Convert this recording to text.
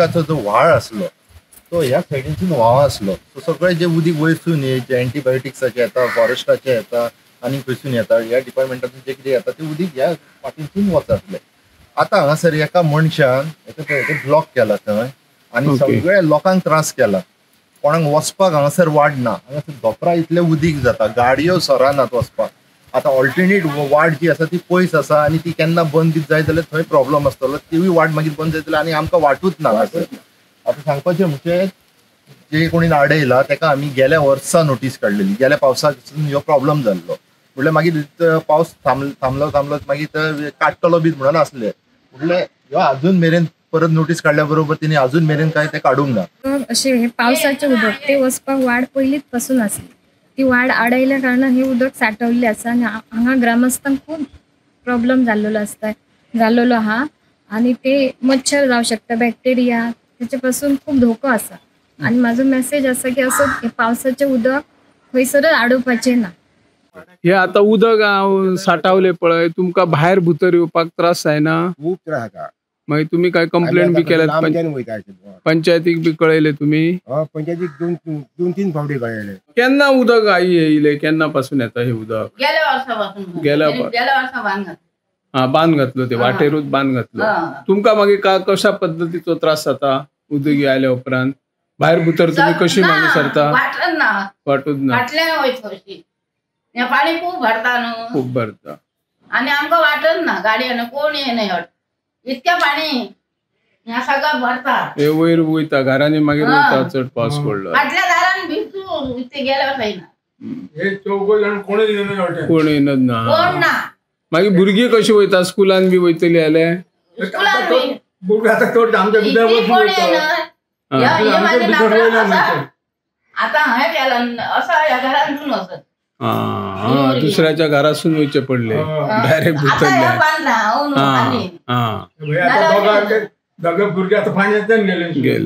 उदकाचो जो व्हाळ आसलो तो ह्या सायडीनसून व्हांव आसलो. सो सगळे जे उदीक वयरसून जे एंटीबायोटिक्साचे येता, फॉरेस्टाचे येता आनी खंयसून येता, ह्या डिपार्टमेंटातून जे कितें येता ते उदीक ह्या फाटीनसून वचतले. आतां हांगासर एका मनशान ब्लॉक केला थंय आनी सगळ्या लोकांक त्रास केला. कोणाक वचपाक हांगासर वाट ना. हांगासर धोपरा इतले उदीक जाता, गाडयो सरानात वचपाक. आतां ऑल्टरनेट वाट जी आसा ती पयस आसा आनी ती केन्ना बंद जाय जाल्यार थंय प्रॉब्लम आसतलो. तीवूय वाट मागीर बंद जातली आनी आमकां वाटूच ना. आतां सांगपाचें म्हणजे जे कोणी आडयला तेका आमी गेल्या वर्सा नोटीस काडलेली. गेल्या पावसासून ह्यो प्रॉब्लम जाल्लो. म्हणल्यार मागीर पावस थांबलो मागीर ते काडटलो बी म्हणून आसले. म्हणल्यार ह्यो अजून मेरेन परत नोटीस काडल्या बरोबर तिने अजून मेरेन काय ते काडूंक ना. असे हे पावसाचे उदक ते वचपाक वाड पयलीच पासून आसली. ती वाड आडयल्या कारणान हे उदक साठवले आसा आनी हांगा ग्रामस्थांक खूब प्रॉब्लेम जाल्लो आहा आनी ते मच्छर जावं शकता, बॅक्टेरिया त्याच्या पासून खूप धोको आसा. आणि माझो मेसेज आसा की असं पावसाचे उदक खंयसरच आडोवपाचें ना. हे आता उदक साठवले पळय, तुमका बाहेर भुतर येवपाक त्रास जायना? खूप त्रास जाता. मागीर तुम्ही काय कंप्लेंट बी केल्यात? पंचायतीक बी कळयले तुम्ही? पंचायतीक दोन तीन फावटी कळयले. केन्ना उदक येयले, केन्ना पासून येता हे उदक? गेल्या वर्सापासून. गेल्या वर्सा बांद घातलो. बांद घातलो, ते वाटेरूच बांद घातलो. तुमका मागीर कशा पद्धतीचो त्रास जाता उदक आयल्या उपरांत? बाहेर भुतर तुम्ही कशी मागीर सरता? वाटूच ना. पाणी खूप भरता न्हू. खूप भरता आणि आमकां वाटत ना, गाडयेन कोण येना हट. इतकें पाणी ह्या सगळं भरता. हे वयर वयता घरांनी मागीर वयता चड पावस पडलो. फाटल्या दारान भिजू इथे गेल्यावर जायना. हे चौघ जाण कोण येयनच ना. कोण ना. मागीर भुरगीं कशी वयता? स्कुलान बी वयतली जाल्यार? आता हांवें केला असं ह्या घरांतून वचत. दुसऱ्याच्या घरासून वयचे पडले डायरेक्ट भुतरले. बांदला भुरगे आता पाण्यात गेले.